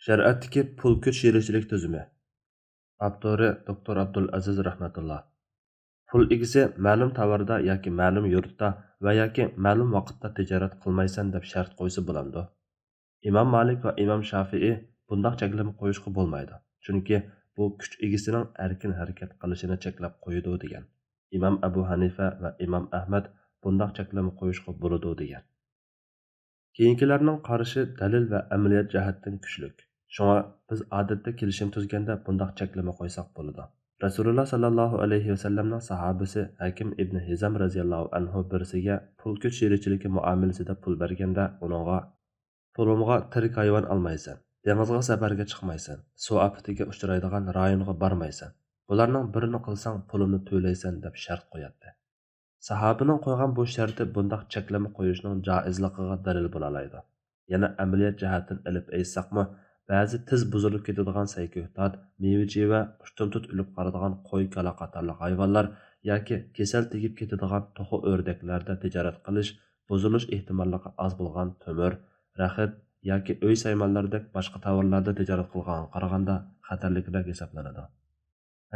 Şəriətdəki pul köç şerikçilik tüzümü. Avtori Doktor Abdulaziz Rahmetullah. Pul egisi ma'lum tovarda yoki ma'lum yurtda va yoki ma'lum vaqtda tijorat qilmaysan deb shart qo'ysa bo'ladi. Imom Malik va Imom Shafi'i bundaq cheklama qo'yishga bo'lmaydi. Chunki bu kuch egisining erkin harakat qilishini cheklab qo'yadi degan. Imom Abu Hanifa va Imom Ahmad bundaq cheklama qo'yishga bo'ladi degan. Keyingilarning qarashi dalil va amaliyat jihatdan kuchlik. Shunga biz odatda kelishim tuzganda bundaq cheklama qo'ysak bo'ladi. Rasululloh sallallohu alayhi vasallamning sahobasi Hakim ibn Hizam radhiyallohu anhu birisiga pul kuch sherikligi muomalasida pul berganda uningga pulimga tirik hayvon olmaysan, dengizga safarga chiqmaysan, suv ofatiga uchraydigan rayonga bormaysan. Bularning birini qilsang pulini to'laysan deb shart qo'yadi. Sahabining qo'ygan bu sharti bundaq cheklama qo'yishning joizligiga dalil bo'la oladi. Yana amaliyat jihatdan ilib aytsaqmi, ba'zi tiz buzilib ketadigan sayko'tat, meva-cheva, ushtumtut ilib qaradigan qo'y kala qatorli hayvonlar yoki kasal tegib ketadigan to'xi o'rdaklarda tijorat qilish buzilish ehtimolligi oz bo'lgan temir, raxit yoki uy saymonlaridek boshqa tovarlarda tijorat qilgan qaraganda xatarlikroq hisoblanadi.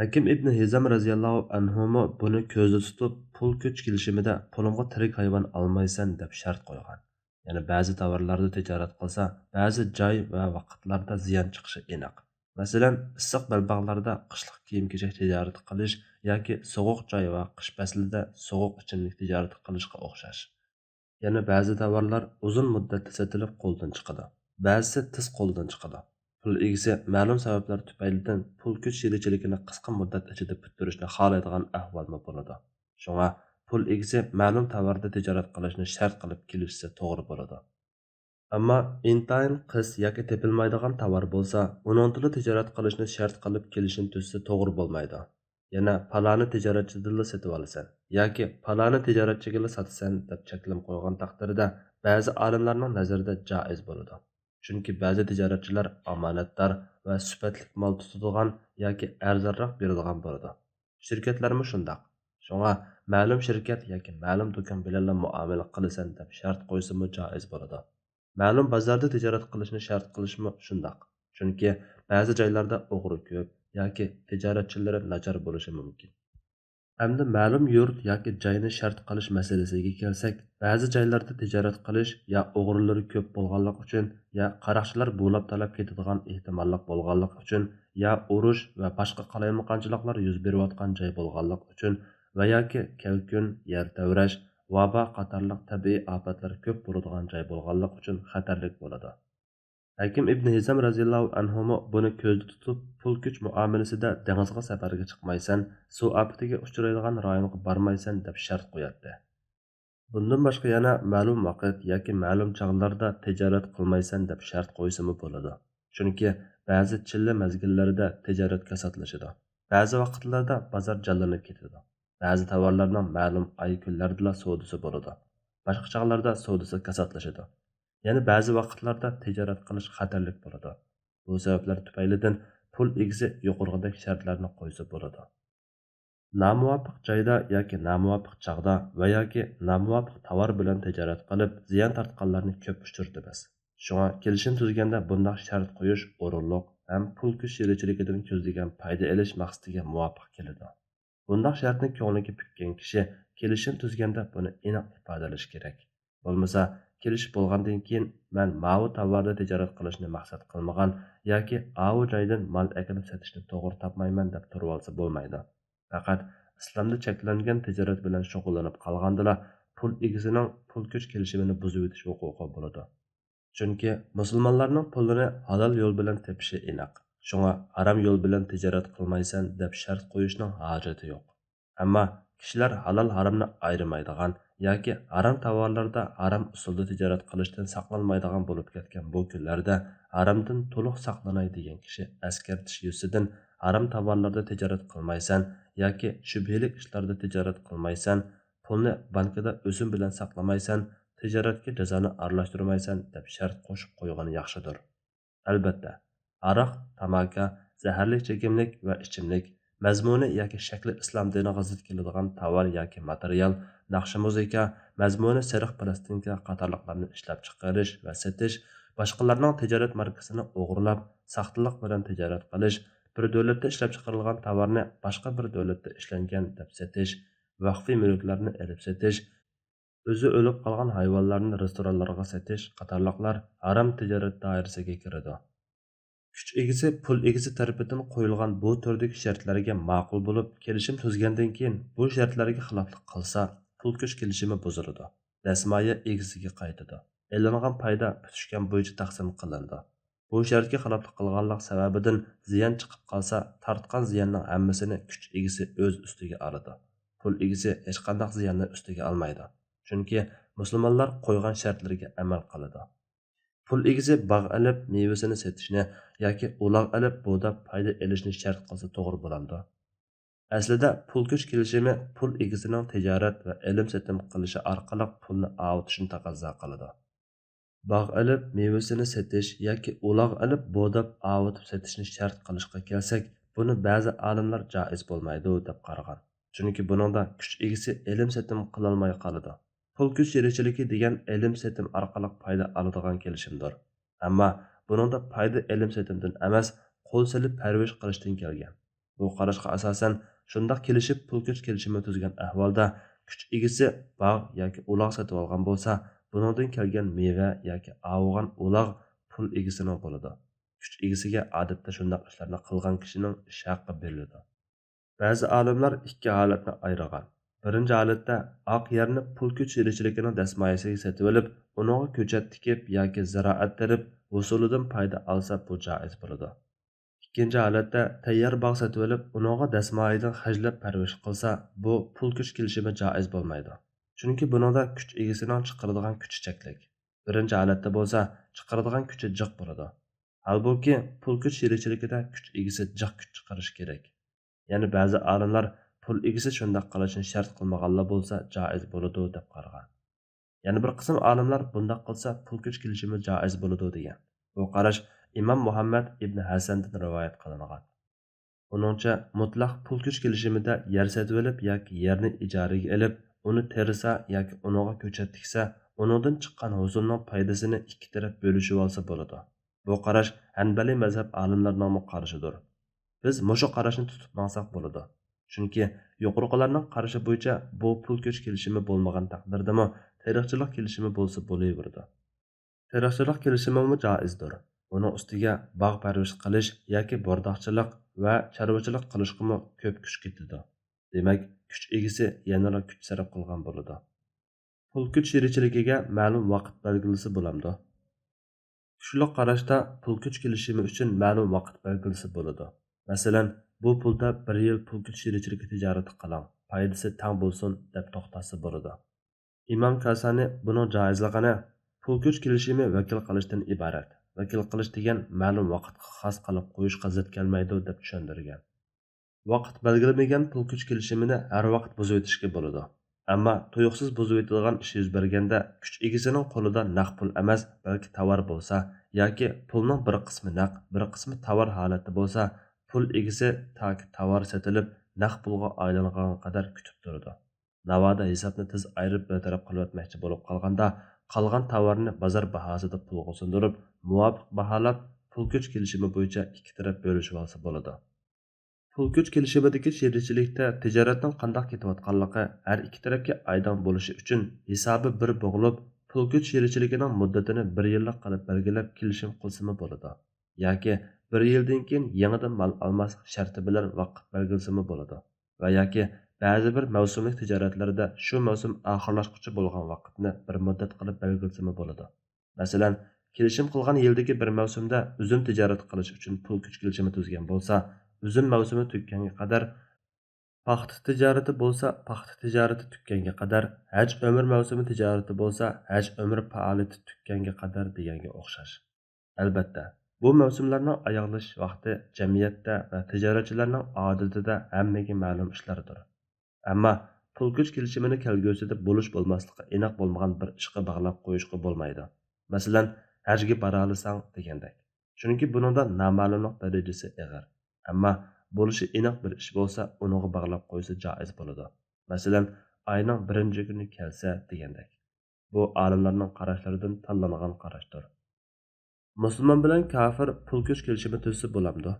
Hakim ibn Hizam radhiyallohu anhu buni ko'zda tutib, pul kuch kelishimida pulimga tirik hayvon olmaysan deb shart qo'ygan. Ya'ni ba'zi tovarlarda tijorat qilsa, ba'zi joy va vaqtlarda ziyon chiqishi aniq. Masalan, issiq belbog'larda qishliq kiyim-kechak tijorat qilish yoki sovuq joy va qish faslida sovuq ichimlik tijorat qilishga o'xshash. Yana ba'zi tovarlar uzun muddatda sotilib qo'ldan chiqadi. Ba'zisi tez qo'ldan chiqadi. Pul egisi ma'lum sabablar tufaylidan pul kuch sherichiligini qisqa muddat ichida bitirishni xohlaydigan ahvolda bo'ladi. Shunga pul egisi ma'lum tovarda tijorat qilishni shart qilib kelishsa to'g'ri bo'ladi. Ammo intayin qis yoki tepilmaydigan tovar bo'lsa, uningda tijorat qilishni shart qilib kelishni tuzsa to'g'ri bo'lmaydi. Yana paloni tijoratchidan sotib olasan yoki paloni tijoratchiga sotsan deb cheklam qo'ygan taqdirda ba'zi olimlarning nazarida joiz bo'ladi. Chunki ba'zi tijoratchilar omonatdor va sifatli mol tutadigan yoki arzonroq beradigan bo'ladi. Shirkatlarmi shundoq. Shunga ma'lum shirkat yoki ma'lum do'kon bilan muomala qilasan deb shart qo'ysimi joiz bo'ladi. Ma'lum bozorda tijorat qilishni shart qilishmi shundoq. Chunki ba'zi joylarda o'g'ri ko'p yoki tijoratchilari nachar bo'lishi mumkin. Hamda ma'lum yurt yoki joyni shart qilish masalasiga kelsak, ba'zi joylarda tijorat qilish ya o'g'rilari ko'p bo'lganligi uchun, ya qaroqchilar bo'lib talab ketadigan ehtimollik bo'lganligi uchun, ya urush va boshqa qalaymaqonchiliklar yuz berayotgan joy bo'lganligi uchun va yoki kavkun, yer tavrash, vabo qatorliq tabiiy ofatlar ko'p bo'ladigan joy bo'lganligi uchun xatarlik bo'ladi. Hakim ibn Hizam radhiyallohu anhu buni ko'zda tutib, pul kuch muomalasida dengizga safarga chiqmaysan, suv ofatiga uchraydigan rayonga bormaysan deb shart qo'yadi. Bundan boshqa yana ma'lum vaqt yoki ma'lum chog'larda tijorat qilmaysan deb shart qo'ysimi bo'ladi. Chunki ba'zi chilla mezgillarida tijorat kasotlashadi. Ba'zi vaqtlarda bozor jallanib ketadi. Ba'zi tovarlarning ma'lum oy kunlarida savdosi bo'ladi. Boshqa chog'larda savdosi kasotlashadi. Yana ba'zi vaqtlarda tijorat qilish xatarlik bo'ladi. Bu sabablar tufaylidan pul egisi yuqorqidagi shartlarni qo'ysa bo'ladi. Namuvafiq joyda yoki namuvafiq chog'da va yoki namuvafiq tovar bilan tijorat qilib, ziyon tortganlarni ko'p uchirtamiz. Shunga kelishim tuzganda bunday shart qo'yish o'rinliq ham pul kuch sherichiligidan ko'zlagan foyda olish maqsadiga muvofiq keladi. Bunday shartni ko'ngliga pukkan kishi kelishim tuzganda buni aniq ifodalash kerak. Bo'lmasa kelish bo'lgandan keyin men ma'vu tovarda tijorat qilishni maqsad qilmagan yoki avu joydan mol akilib sotishni to'g'ri topmayman deb turib olsa bo'lmaydi. Faqat islomda cheklangan tijorat bilan shug'ullanib qolgandala pul egisining pul kuch kelishimini buzib o'tish huquqi bo'ladi. Chunki musulmonlarning pulini halol yo'l bilan tepishi aniq. Shunga harom yo'l bilan tijorat qilmaysan deb shart qo'yishning hojati yo'q. Ammo kishilar halol haromni ayirmaydigan yoki harom tovarlarda harom usulda tijorat qilishdan saqlanmaydigan bo'lib ketgan bu kunlarda haromdan to'liq saqlanay degan kishi askartish yusidan harom tovarlarda tijorat qilmaysan yoki shubhali ishlarda tijorat qilmaysan, pulni bankada o'zing bilan saqlamaysan, tijoratga jazoni aralashtirmaysan deb shart qo'shib qo'ygani yaxshidir. Albatta, aroq, tamaka, zaharli chekimlik va ichimlik mazmuni yoki shakli islom diniga zid keladigan tovar yoki material, naqshi muzika, mazmuni sariq plastinka qatorliqlarni ishlab chiqarish va sotish boshqalarning tijorat markasini o'g'irlab, saxtalik bilan tijorat qilish, bir davlatda ishlab chiqarilgan tovarni boshqa bir davlatda ishlangan deb setish, vaqfiy mulklarni elib setish, o'zi o'lib qolgan hayvonlarni restoranlarga setish qatorliqlar harom tijorat doirasiga kiradi. Kuch egisi pul egisi tarafidan qo'yilgan bu turdagi shartlarga ma'qul bo'lib, kelishim tuzgandan keyin bu shartlarga xiloflik qilsa, pul kuch kelishimi buziladi. Dasmoya egisiga qaytadi. E'longan payda tushgan bo'yicha taqsim qilindi. Bu shartga xiloflik qilganlik sababidan ziyon chiqib qolsa, tortgan ziyonning hammasini kuch egisi o'z ustiga oladi. Pul egisi hech qanday ziyonni ustiga olmaydi. Chunki musulmonlar qo'ygan shartlarga amal qiladi. Pul egisi bog' ilib mevasini setishni yoki uloq ilib bo'dab foyda olishni shart qilsa to'g'ri bo'ladi. Aslida pul kuch kelishimi pul egisining tijorat va ilm-setim qilishi orqali pulni avutishni taqozo qiladi. Bog' ilib mevasini setish yoki uloq ilib bo'dab avutib setishni shart qilishga kelsak, buni ba'zi olimlar joiz bo'lmaydi deb qaragan. Chunki buningda kuch egisi ilm-setim qilolmay qoladi. Pul kuch sherikchiligi degan ilm-setim orqali foyda oladigan kelishimdir. Ammo buningda foyda ilm-setimdan emas, qo'l silib parvarish qilishdan kelgan. Bu qarashga asosan shundoq kelishib pul kuch kelishimi tuzgan ahvolda kuch egisi bog' yoki uloq sotib olgan bo'lsa, buningdan kelgan meva yoki avg'an uloq pul egisining bo'ladi. Kuch egisiga odatda shundoq ishlarni qilgan kishining ish haqqi beriladi. Ba'zi olimlar ikki holatni ayirgan. Birinchi holatda oq yerni pul kuch sherikchiligining dasmoyasiga sotib olib, uning ko'chat tikib yoki ziroat qilib, usulidan foyda olsa bu joiz bo'ladi. Ikkinchi holatda tayyor bog' sotib olib, uningga dasmoyidan hajlab parvarish qilsa, bu pul kuch kelishimi joiz bo'lmaydi. Chunki buningda kuch egisining chiqaradigan kuchi cheklik. Birinchi holatda bo'lsa, chiqaradigan kuchi jiq bo'ladi. Halbuki pul kuch sherikchiligida kuch egisi jiq kuch chiqarish kerak. Ya'ni ba'zi olimlar pul egisi shundoq qilishni shart qilmaganlar bo'lsa joiz bo'ladi deb qaragan. Yana bir qism olimlar bundoq qilsa pul kuch kelishimi joiz bo'ladi degan. Bu qarash İmam Muhammad ibn Hasandan rivoyat qilingan. Uningcha mutlaq pul kuch kelishimida yer sotib olib yoki yerni ijaraga olib, uni terisa yoki uningga ko'chat tiksa, uningdan chiqqan hosilning foydasini ikki taraf bo'lishib olsa bo'ladi. Bu qarash Hanbali mazhab olimlarining qarashidir. Biz mushu qarashni tutib maqsaq bo'ladi. Chunki yuqoriqilarning qarashi bo'yicha bu pul kuch kelishimi bo'lmagan taqdirdami, tarixchilik kelishimi bo'lsa bo'laveradi. Tarixchilik kelishimi joizdir. Uning ustiga bog' parvarish qilish yoki bordoqchilik va chorvachilik qilishga ko'p kuch ketadi. Demak, kuch egisi yanada kuch sarf qilgan bo'ladi. Pul kuch sherikchiligiga ma'lum vaqt belgilisi bo'lamdi. Shuning qarashda pul kuch kelishimi uchun ma'lum vaqt belgilisi bo'ladi. Masalan, bu pulda 1 yil pul kuch sherikchiligi tijorati qiling, foydasi tang bo'lsin deb to'xtasa bo'ladi. Imom Kasani buning joizligini pul kuch kelishimi vakil qilishdan iborat. Vakil qilish degan ma'lum vaqtga xos qilib qo'yishga zid kelmaydi deb tushuntirgan. Vaqt belgilanmagan pul kuch kelishimini har vaqt buzib o'tishga bo'ladi. Ammo tuyuqsiz buzib o'tilgan ish yuz berganda kuch egisining qo'lida naq pul emas, balki tovar bo'lsa yoki pulning bir qismi naq, bir qismi tovar holatda bo'lsa, pul egisi toki tovar sotilib, naq pulga aylangan qadar kutib turadi. Navoda hisobni tez ayirib bir taraf qilib o'tmoqchi bo'lib qolganda, qolgan tovarni bozor bahosida pulga sundirib, muvofiq baholab, pul kuch kelishimi bo'yicha ikki taraf bo'lishib olsa bo'ladi. Pul kuch kelishimidagi sherikchilikda tijoratning qanday ketayotganligi har ikki tarafga aydon bo'lishi uchun hisobi bir bo'g'ilib, pul kuch sherikchiligining muddatini 1 yillik qilib belgilab kelishim qilsimi bo'ladi. Yoki 1 yildan keyin yangidan mal olmaslik sharti bilan vaqt belgilasimi bo'ladi. Va yoki ba'zi bir mavsumlik tijoratlarda shu mavsum oxirlashquchi bo'lgan vaqtni bir muddat qilib belgilasimi bo'ladi. Masalan, kelishim qilgan yildagi bir mavsumda uzum tijorat qilish uchun pul kuch kelishimi tuzgan bo'lsa, uzum mavsumi tugganga qadar, paxta tijorati bo'lsa, paxta tijorati tugganga qadar, haj umr mavsumi tijorati bo'lsa, haj umr faoliyati tugganga qadar deganga o'xshash. Albatta, bu mavsumlarning oyoqlash vaqti jamiyatda va tijoratchilarning odatida hammaga ma'lum ishlardir. Ammo pul kuch kelishimini kelgusida bo'lish bo'lmasligi aniq bo'lmagan bir ishga bog'lab qo'yishga bo'lmaydi. Masalan, hajga bora olasang degandek. Chunki buningda noma'lumlik darajasi og'ir. Ammo bo'lishi aniq bir ish bo'lsa, uningga bog'lab qo'ysa joiz bo'ladi. Masalan, oyning 1-kuni kelsa degandek. Bu olimlarning qarashlaridan tanlangan qarashdir. musulmon bilan kafir pul kuch kelishimi tuzsa bo'lamdi.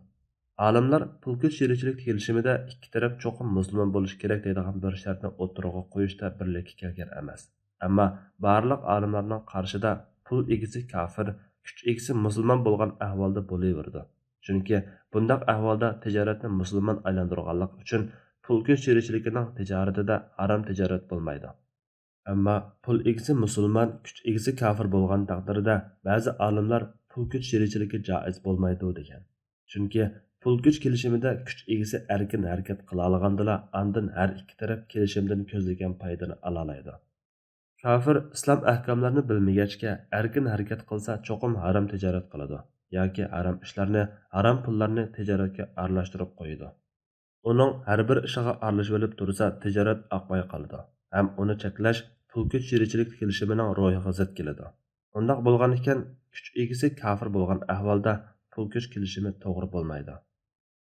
Olimlar pul kuch sherikchilik kelishimida ikki taraf cho'qim musulmon bo'lishi kerak deydigan bir shartni o'ttirg'a qo'yishda birlikka kelgan emas. Ammo barliq olimlarning qarshida pul egisi kafir, kuch egisi musulmon bo'lgan ahvolda bo'laverdi. Chunki bundaq ahvolda tijoratni musulmon aylantirganlik uchun pul kuch sherikchiligining tijoratida harom tijorat bo'lmaydi. Ammo pul egisi musulmon, kuch egisi kafir bo'lgan taqdirda ba'zi olimlar pul kuch sherikchiligi joiz bo'lmaydi degan. Chunki pul kuch kelishimida kuch egisi erkin harakat qila olgandila, andin har ikki taraf kelishimdan ko'zlagan foydani ola oladi. Kafir islom ahkomlarini bilmagachga erkin harakat qilsa cho'qim harom tijorat qiladi yoki harom ishlarni, harom pullarni tijoratga aralashtirib qo'yadi. Uning har bir ishiga aralashib olib tursa, tijorat oqmay qoladi. Ham uni cheklash pul kuch sherikchilik kelishimining ro'yiga zid keladi. Undaq bo'lgan ekan, kuch egisi kafir bo'lgan ahvolda pul kuch kelishimi to'g'ri bo'lmaydi.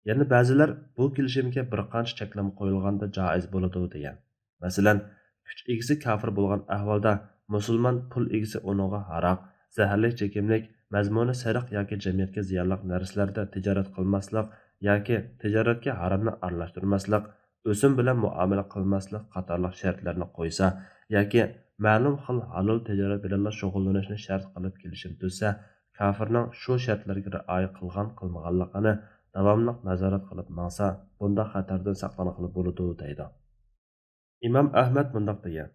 Yana ba'zilar bu kelishimga bir qancha cheklama qo'yilganda joiz bo'ladi degan. Masalan, kuch egisi kafir bo'lgan ahvolda musulmon pul egisi uningga haroq, zaharli chekimlik, mazmuni sariq yoki jamiyatga ziyonli narsalarda tijorat qilmaslik yoki tijoratga haromni aralashtirmaslik, o'sim bilan muomala qilmaslik qatorliq shartlarni qo'ysa yoki ma'lum xil halol tijorat bilan shug'ullanishni shart qilib kelishim tuzsa, kafirning shu shartlarga rioya qilmaganligini davomli nazorat qilib maqsa, bunda xatardan saqlanib bo'ladi deydi. İmam Ahmad mundaq degan: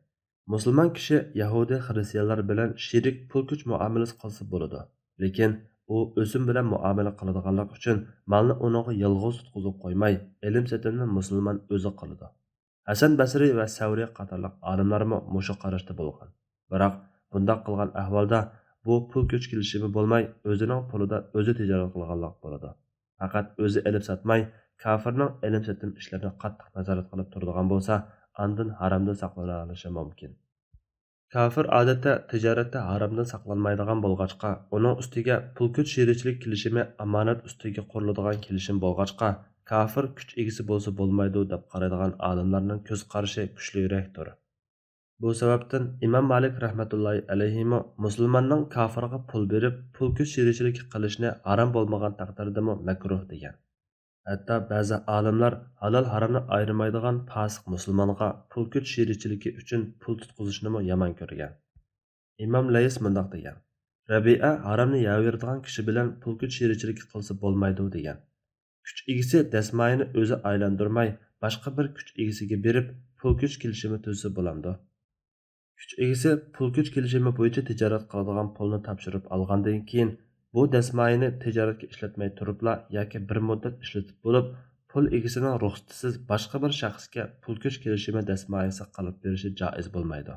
Musulmon kishi Yahudi xristianlar bilan shirik pul kuch muomalasi qilsa bo'ladi. Lekin u o'sim bilan muomala qiladiganlik uchun malni uningga yolg'iz tutqizib qo'ymay, ilm setimni musulmon o'zi qiladi. Hasan Basri va Savri qatorliq olimlarmi mushu qarashda bo'lgan. Biroq bundaq qilgan ahvolda bu pul kuch kelishimi bo'lmay, o'zining pulida o'zi tijorat qilganlik bo'ladi. Faqat o'zi ilib satmay, kafirning ilm setim ishlarini qattiq nazorat qilib turadigan bo'lsa, andin haromdan saqlanilishi mumkin. Kafir odatda tijoratda haromdan saqlanmaydigan bo'lg'achqa, uning ustiga pul kuch sherikchilik kelishimi amonat ustiga quriladigan kelishim bo'lg'achqa, kafir kuch egisi bo'lsa bo'lmaydi deb qaraydigan olimlarning ko'z qarashi kuchliroqdir. Bu sababdan Imom Malik rahmatullohi alayhi musulmonning kafirga pul berib, pul kuch sherikchilik qilishni harom bo'lmagan taqdirda makruh degan. Hatta ba'zi olimlar halol haromni ayirmaydigan fasiq musulmonga pul kuch sherikchiligi uchun pul tutqizishni yomon ko'rgan. Imom Lays mundaq degan: Rabi'a haromni yaveradigan kishi bilan pul kuch sherikchiligi qilsa bo'lmaydi degan. Kuch egisi dasmayini o'zi aylantirmay, boshqa bir kuch egisiga berib, pul kuch kelishimi tuzsa bo'lamdi. Kuch egisi pul kuch kelishimi bo'yicha tijorat qiladigan pulni topshirib olgandan keyin bu dasmayini tijoratga ishlatmay turibla yoki bir muddat ishlatib bo'lib, pul egisining ruxsatisiz boshqa bir shaxsga pul kuch kelishimi dasmayisi qilib berishi joiz bo'lmaydi.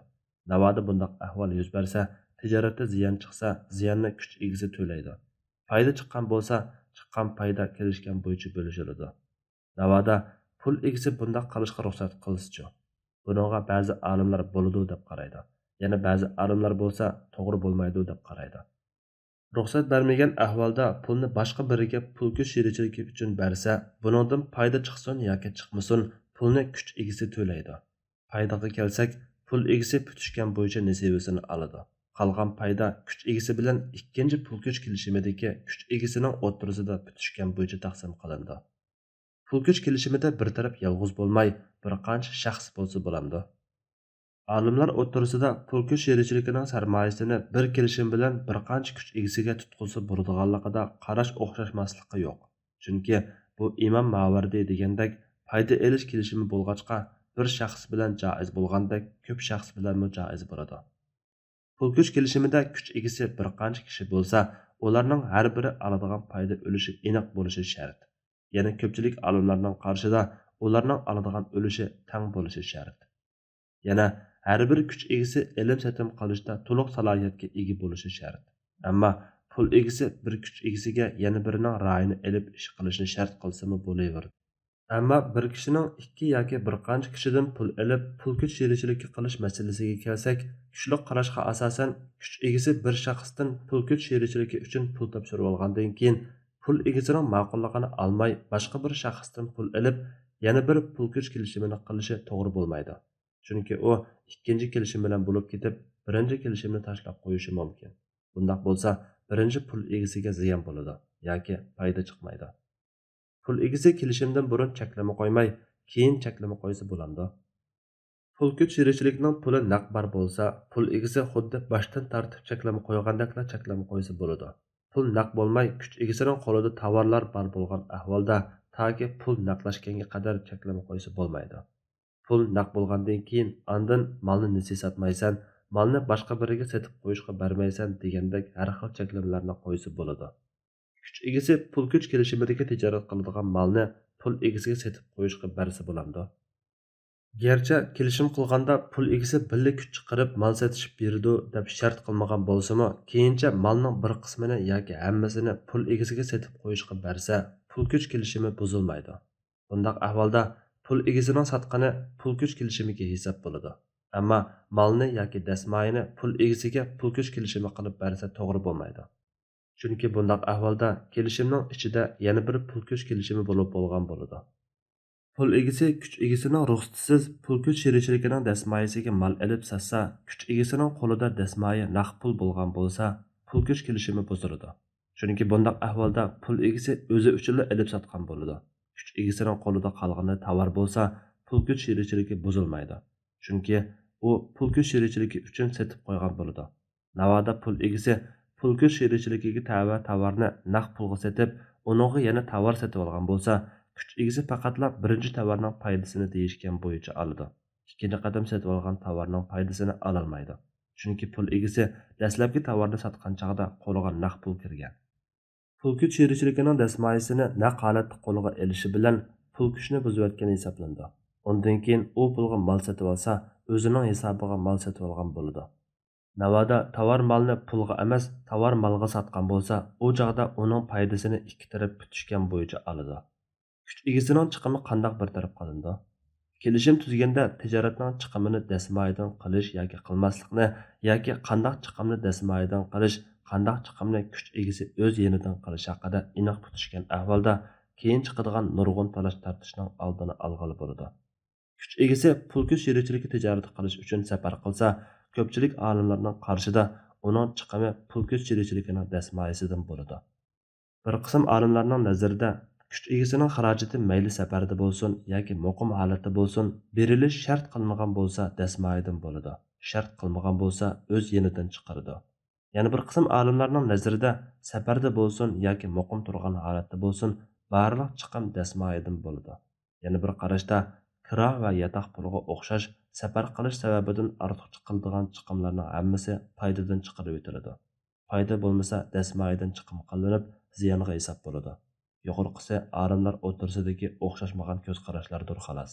Navoda bundaq ahvol yuz bersa, tijoratda ziyon chiqsa, ziyonni kuch egisi to'laydi. Foyda chiqqan bo'lsa, chiqqan foyda kelishgan bo'yicha bo'lishiladi. Navoda pul egisi bundaq qilishga ruxsat qilsa-chi. Buningga ba'zi olimlar bo'ladi deb qaraydi. Yana ba'zi olimlar bo'lsa, to'g'ri bo'lmaydi deb qaraydi. Ruxsat bermagan ahvolda pulni boshqa biriga pul kuch sherikchiligi uchun bersa, buningdan foyda chiqsin yoki chiqmasin, pulni kuch egisi to'laydi. Foydaga kelsak, pul egisi putishgan bo'yicha nasibasini oladi. Qolgan foyda kuch egisi bilan ikkinchi pul kuch kelishimidagi kuch egisining o'rtasida putishgan bo'yicha taqsim qilindi. Pul kuch kelishimida bir taraf yolg'iz bo'lmay, bir qancha shaxs bo'lsa bo'lamdi. Olimlar o'rtasida pul kuch sherikchiligining sarmoyasini bir kelishim bilan bir qancha kuch egisiga tutqizib bo'ladiganligida qarash o'xshashmasligi yo'q. Chunki bu Imom Mavardi degandek foyda elish kelishimi bo'lg'achqa bir shaxs bilan joiz bo'lgandek ko'p shaxs bilan joiz bo'ladi. Pul kuch kelishimida kuch egisi bir qancha kishi bo'lsa, ularning har biri oladigan foyda ulushi aniq bo'lishi shart. Yana ko'pchilik olimlarning qarshida ularning oladigan ulushi teng bo'lishi shart. Yana har bir kuch egisi ilm setim qilishda to'liq salohiyatga ega bo'lishi shart. Ammo pul egisi bir kuch egisiga yana birining ra'yini ilib ish qilishni shart qilsa-mu bo'laveradi. Ammo bir kishining ikki yoki bir qancha kishidan pul ilib, pul kuch sherikchilik qilish masalasiga kelsak, kuchli qarashga asosan kuch egisi bir shaxsdan pul kuch sherikchiligi uchun pul topshirib olgandan keyin pul egisining ma'qulligini olmay, boshqa bir shaxsdan pul ilib, yana bir pul kuch kelishimini qilishi to'g'ri bo'lmaydi. Chunki u ikkinchi kelishim bilan bo'lib ketib, birinchi kelishimni tashlab qo'yishi mumkin. Bundaq bo'lsa, birinchi pul egasiga ziyon bo'ladi yoki foyda chiqmaydi. Pul egasi kelishimdan burun cheklama qo'ymay, keyin cheklama qo'ysa bo'ladi. Pul kuch sherichilikning puli naq bar bo'lsa, pul egasi xuddi boshdan tartib cheklama qo'ygandekla cheklama qo'ysa bo'ladi. Pul naq bo'lmay, kuch egasining qo'lida tovarlar bar bo'lgan ahvolda toki pul naqlashganga qadar cheklama qo'ysa bo'lmaydi. Pul naq bo'lgandan keyin andin malni nesi sotmaysan, malni boshqa biriga setib qo'yishga bermaysan degandek har xil cheklamalarni qo'ysa bo'ladi. Kuch egasi pul kuch kelishimidagi tijorat qiladigan malni pul egasiga setib qo'yishga bersa bo'ladi. Gerçi kelishim qilganda pul egasi billa kuch chiqarib mal setishib berdi deb shart qilmagan bo'lsa-mu, keyincha malning bir qismini yoki hammasini pul egasiga setib qo'yishga bersa, pul kuch kelishimi buzilmaydi. Bundaq ahvolda pul egasining sotqani pul kuch kelishimiga hisob bo'ladi. Ammo malni yoki dasmoyini pul egasiga pul kuch kelishimi qilib bersa to'g'ri bo'lmaydi. Chunki bundaq ahvolda kelishimning ichida yana bir pul kuch kelishimi bo'lib bo'lgan bo'ladi. Pul egasi kuch egasining ruxsatisiz pul kuch sherichiligining dasmoyisiga mal elib satsa, kuch egasining qo'lida dasmoyi naq pul bo'lgan bo'lsa, pul kuch kelishimi buziladi. Chunki bundaq ahvolda pul egasi o'zi uchun elib sotgan bo'ladi. Kuch egasining qo'lida qolgani tovar bo'lsa, pul kuch sherichiligi buzilmaydi. Chunki u pul kuch sherichiligi uchun setib qo'ygan bo'ladi. Navoda pul egasi pul kuch sherichiligiga tava tovarni naq pulga setib, uningga yana tovar setib olgan bo'lsa, kuch egasi faqatla birinchi tovarning foydasini deyishgan bo'yicha oladi. Ikkinchi qadam setib olgan tovarning foydasini ololmaydi. Chunki pul egasi dastlabki tovarni sotgan chog'da qo'liga naq pul kirgan. Pul kuch sherichiligining dasmoyisini naq holatda qo'liga elishi bilan pul kuchni buzayotgan hisoblandi. Undan keyin u pulga mal setib olsa, o'zining hisobiga mal setib olgan bo'ladi. Navoda tovar malni pulga emas, tovar malga sotgan bo'lsa, u chog'da uning foydasini ikki taraf bitishgan bo'yicha oladi. Kuch egasining chiqimi qandoq bir taraf qilindi? Kelishim tuzganda tijoratning chiqimini dasmoyidan qilish yoki qilmaslikni yoki qandoq chiqimni dasmoyidan qilish, qandoq chiqimni kuch egasi o'z yenidan qilish haqida aniq tutishgan ahvolda keyin chiqadigan nurg'un talash tortishning oldini olg'ili bo'ladi. Kuch egasi pul kuch sherichiligi tijorat qilish uchun safar qilsa, ko'pchilik olimlarning qarshida uning chiqimi pul kuch sherichiligining dasmoyisidan bo'ladi. Bir qism olimlarning nazarida kuch egasining xarajati mayli safarda bo'lsin yoki muqim holatda bo'lsin, berilish shart qilinmagan bo'lsa dasmoyidan bo'ladi. Shart qilmagan bo'lsa o'z yenidan chiqaradi. Yana bir qism olimlarning nazarida safarda bo'lsin yoki muqim turgan holatda bo'lsin, barliq chiqim dasmoyidan bo'ladi. Yana bir qarashda kira va yatoq puliga o'xshash safar qilish sababidan ortiq chiqiladigan chiqimlarning hammasi foydadan chiqarib o'tiladi. Foyda bo'lmasa dasmoyidan chiqim qilinib, ziyonga hisob bo'ladi. Yuqorqisi olimlar o'tirsidagi o'xshashmagan ko'z qarashlardir xolos.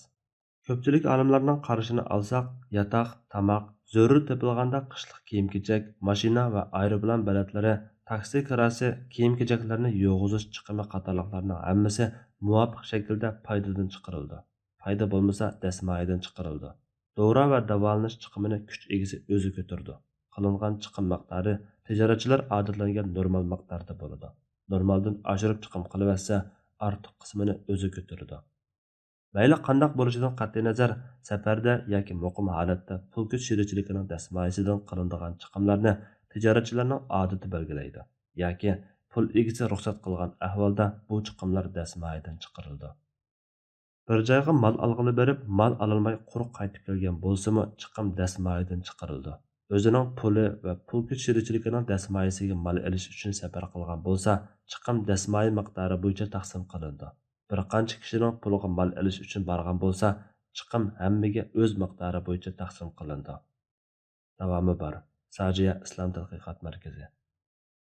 Ko'pchilik olimlarning qarashini olsak, yatoq, tamoq, zarur topilganda qishliq kiyim-kechak, mashina va aeroplan biletlari, taksi kirasi, kiyim-kechaklarni yo'g'izish chiqimi qatorliqlarning hammasi muvofiq shaklda foydadan chiqarildi. Foyda bo'lmasa dasmoyidan chiqarildi. Dora va davolanish chiqimini kuch egasi o'zi ko'tardi. Qilingan chiqim miqdori tijoratchilar odatlangan normal miqdorda bo'ladi. Normaldan oshirib chiqim qilaversa, ortiq qismini o'zi ko'taradi. Mayli qandoq bo'lishidan qat'iy nazar, safarda yoki muqim holatda pul kuch sherichiligining dasmoyisidan qilinadigan chiqimlarni tijoratchilarning odati belgilaydi. Yoki pul egasi ruxsat qilgan ahvolda bu chiqimlar dasmoyidan chiqarildi. Bir joyga mal olg'ili berib, mal ololmay quruq qaytib kelgan bo'lsa-mu, chiqim dasmoyidan chiqarildi. O'zining puli va pul kuch sherichiligining dasmoyisiga mal olish uchun safar qilgan bo'lsa, chiqim dasmoyi miqdori bo'yicha taqsim qilindi. Bir qancha kishining puliga mal olish uchun borgan bo'lsa, chiqim hammaga o'z miqdori bo'yicha taqsim qilindi. Davomi bor. Sajiya Islom tadqiqot markazi.